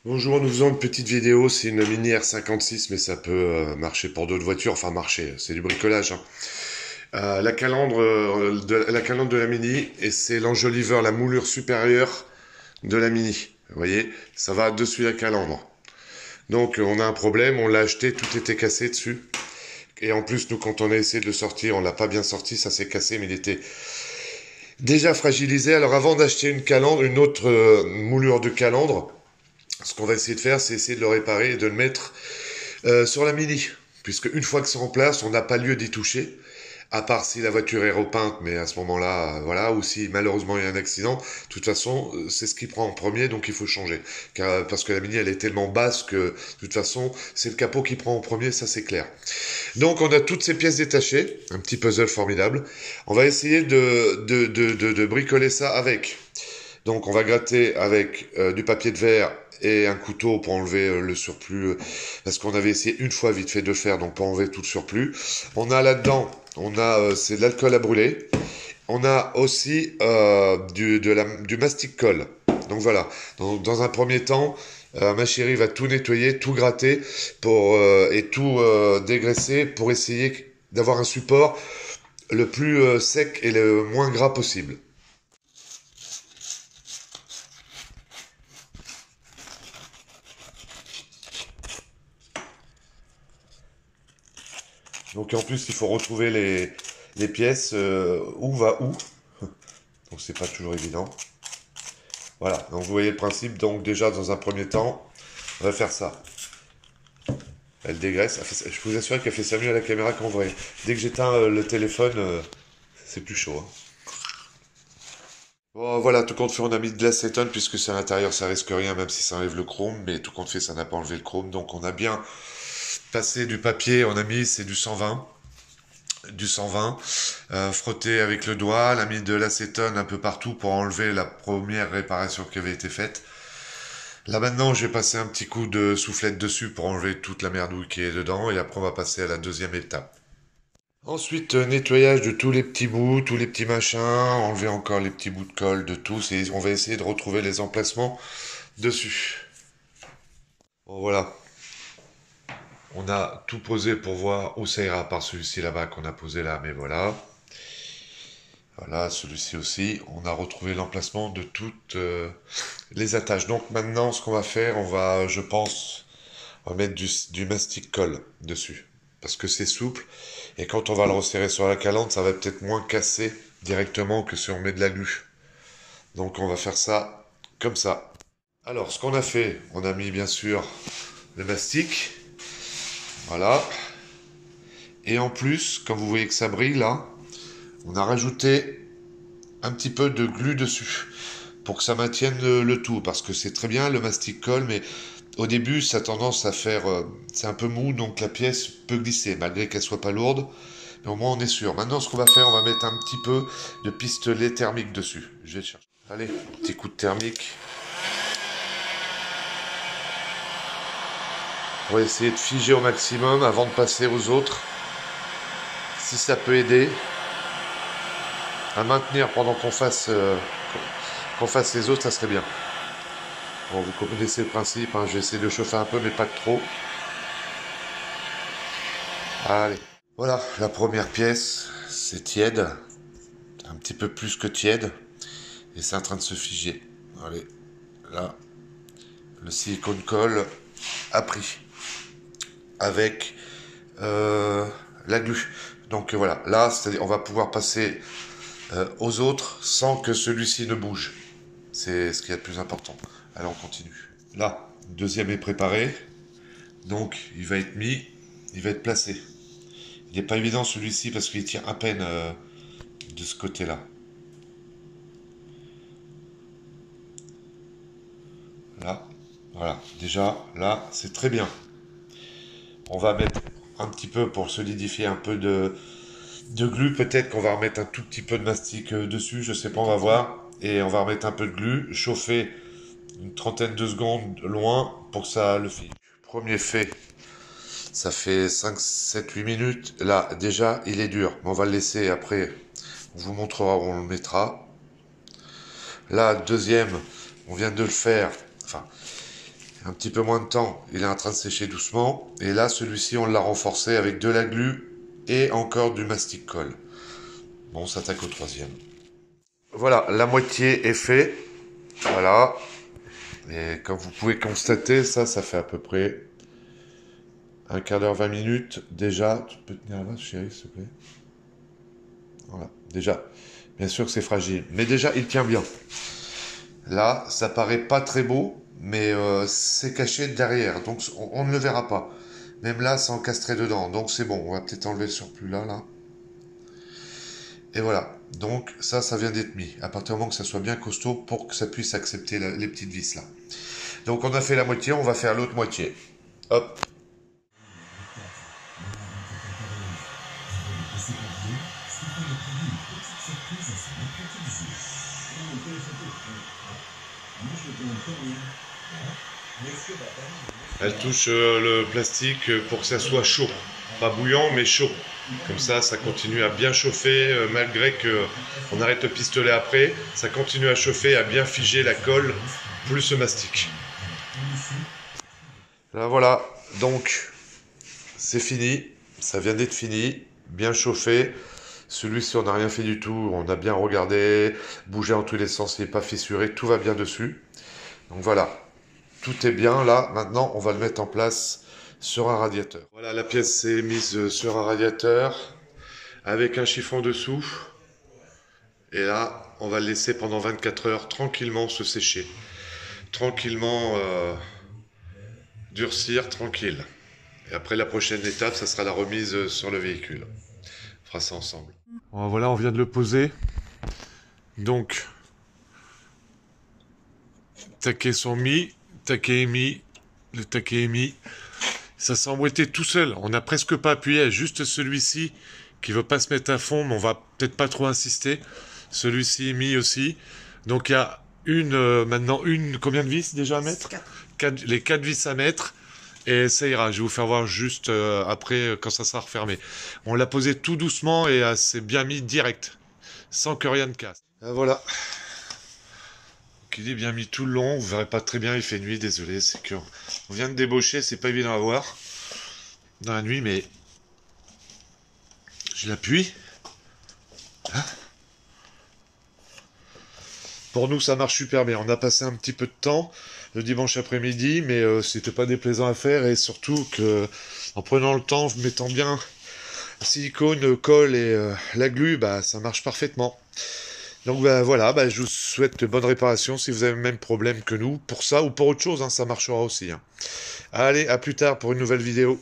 Bonjour, nous faisons une petite vidéo, c'est une Mini R56, mais ça peut marcher pour d'autres voitures, enfin marcher, c'est du bricolage, hein. La calandre de la Mini, et c'est l'enjoliveur, la moulure supérieure de la Mini. Vous voyez, ça va dessus la calandre. Donc on a un problème, on l'a acheté, tout était cassé dessus. Et en plus, nous, quand on a essayé de le sortir, on l'a pas bien sorti, ça s'est cassé, mais il était déjà fragilisé. Alors avant d'acheter une calandre, une autre moulure de calandre, ce qu'on va essayer de faire, c'est essayer de le réparer et de le mettre sur la Mini, puisque une fois que c'est en place, on n'a pas lieu d'y toucher, à part si la voiture est repeinte, mais à ce moment-là, voilà, ou si malheureusement il y a un accident, de toute façon, c'est ce qui prend en premier, donc il faut changer. Parce que la Mini, elle est tellement basse que, de toute façon, c'est le capot qui prend en premier, ça c'est clair. Donc on a toutes ces pièces détachées, un petit puzzle formidable. On va essayer de bricoler ça avec. Donc on va gratter avec du papier de verre et un couteau pour enlever le surplus, parce qu'on avait essayé une fois vite fait de le faire, donc pour enlever tout le surplus. On a là-dedans, c'est de l'alcool à brûler. On a aussi du mastic colle. Donc voilà, dans un premier temps, ma chérie va tout nettoyer, tout gratter et tout dégraisser pour essayer d'avoir un support le plus sec et le moins gras possible. Donc en plus, il faut retrouver les pièces, où va où. Donc c'est pas toujours évident. Voilà, donc vous voyez le principe. Donc déjà, dans un premier temps, on va faire ça. Elle dégraisse. Je peux vous assurer qu'elle fait ça mieux à la caméra qu'en vrai. Dès que j'éteins le téléphone, c'est plus chaud, hein. Bon, voilà, tout compte fait, on a mis de l'acétone, puisque c'est à l'intérieur, ça risque rien, même si ça enlève le chrome. Mais tout compte fait, ça n'a pas enlevé le chrome. Donc on a bien passé du papier, on a mis, c'est du 120, frotté avec le doigt, l'a mis de l'acétone un peu partout pour enlever la première réparation qui avait été faite. Là maintenant, je vais passer un petit coup de soufflette dessus pour enlever toute la merdouille qui est dedans, et après on va passer à la deuxième étape. Ensuite, nettoyage de tous les petits bouts, tous les petits machins, enlever encore les petits bouts de colle de tous, et on va essayer de retrouver les emplacements dessus. Bon voilà, on a tout posé pour voir où ça ira, par celui-ci là-bas qu'on a posé là, mais voilà. Voilà, celui-ci aussi. On a retrouvé l'emplacement de toutes les attaches. Donc maintenant, ce qu'on va faire, je pense, on va mettre du mastic colle dessus. Parce que c'est souple. Et quand on va le resserrer sur la calandre, ça va peut-être moins casser directement que si on met de la glu. Donc on va faire ça comme ça. Alors, ce qu'on a fait, on a mis bien sûr le mastic. Voilà. Et en plus, comme vous voyez que ça brille là, on a rajouté un petit peu de glu dessus pour que ça maintienne le tout, parce que c'est très bien le mastic colle, mais au début ça a tendance à faire, c'est un peu mou, donc la pièce peut glisser malgré qu'elle soit pas lourde, mais au moins on est sûr. Maintenant, ce qu'on va faire, on va mettre un petit peu de pistolet thermique dessus. Je vais le chercher. Allez, petit coup de thermique. On va essayer de figer au maximum avant de passer aux autres, si ça peut aider à maintenir pendant qu'on fasse les autres, ça serait bien. Bon, vous connaissez le principe, hein, je vais essayer de chauffer un peu, mais pas trop. Allez. Voilà, la première pièce, c'est tiède. Un petit peu plus que tiède. Et c'est en train de se figer. Allez, là, le silicone colle a pris. Avec la glu. Donc voilà, là, c'est-à-dire on va pouvoir passer aux autres sans que celui-ci ne bouge. C'est ce qui est le plus important. Allez, on continue. Là, le deuxième est préparé. Donc, il va être mis, il va être placé. Il n'est pas évident celui-ci parce qu'il tient à peine de ce côté-là. Là, voilà. Déjà, là, c'est très bien. On va mettre un petit peu pour solidifier un peu de glu. Peut-être qu'on va remettre un tout petit peu de mastic dessus. Je sais pas, on va voir. Et on va remettre un peu de glu. Chauffer une trentaine de secondes loin pour que ça le fige. Premier fait. Ça fait 5, 7, 8 minutes. Là, déjà, il est dur. Mais on va le laisser après. On vous montrera où on le mettra. Là, deuxième, on vient de le faire. Enfin, un petit peu moins de temps, il est en train de sécher doucement. Et là, celui-ci, on l'a renforcé avec de la glu et encore du mastic colle. Bon, on s'attaque au troisième. Voilà, la moitié est fait. Voilà. Et comme vous pouvez constater, ça fait à peu près un quart d'heure, 20 minutes. Déjà, tu peux tenir là, chérie, s'il te plaît. Voilà, déjà. Bien sûr que c'est fragile, mais déjà, il tient bien. Là, ça paraît pas très beau, mais c'est caché derrière, donc on ne le verra pas. Même là, c'est encastré dedans, donc c'est bon. On va peut-être enlever le surplus là. Et voilà, donc ça vient d'être mis. À partir du moment que ça soit bien costaud pour que ça puisse accepter les petites vis là. Donc on a fait la moitié, on va faire l'autre moitié. Hop. Elle touche le plastique pour que ça soit chaud. Pas bouillant, mais chaud. Comme ça continue à bien chauffer, malgré qu'on arrête le pistolet après. Ça continue à chauffer, à bien figer la colle, plus le mastic. Là voilà, donc c'est fini. Ça vient d'être fini, bien chauffé. Celui-ci, on n'a rien fait du tout. On a bien regardé, bougé en tous les sens, il n'est pas fissuré, tout va bien dessus. Donc voilà, tout est bien. Là, maintenant, on va le mettre en place sur un radiateur. Voilà, la pièce est mise sur un radiateur avec un chiffon dessous. Et là, on va le laisser pendant 24 heures tranquillement se sécher. Tranquillement durcir, tranquille. Et après, la prochaine étape, ça sera la remise sur le véhicule. On fera ça ensemble. Bon, voilà, on vient de le poser. Donc, taquets sont mis, taquet est mis, le taquet est mis. Ça s'est emboîté tout seul. On n'a presque pas appuyé, juste celui-ci qui veut pas se mettre à fond, mais on va peut-être pas trop insister. Celui-ci est mis aussi. Donc il y a maintenant combien de vis déjà à mettre? 4. Les 4 vis à mettre. Et ça ira. Je vais vous faire voir juste après quand ça sera refermé. On l'a posé tout doucement et c'est bien mis direct, sans que rien ne casse. Voilà. Il est bien mis tout le long. Vous verrez pas très bien. Il fait nuit. Désolé, c'est que on vient de débaucher. C'est pas évident à voir dans la nuit, mais je l'appuie. Hein? Pour nous, ça marche super bien. On a passé un petit peu de temps le dimanche après-midi, mais c'était pas déplaisant à faire, et surtout que en prenant le temps, en mettant bien silicone, colle et la glu, bah ça marche parfaitement. Donc bah, voilà, bah, je vous souhaite de bonnes réparations si vous avez le même problème que nous, pour ça ou pour autre chose, hein, ça marchera aussi. Hein. Allez, à plus tard pour une nouvelle vidéo.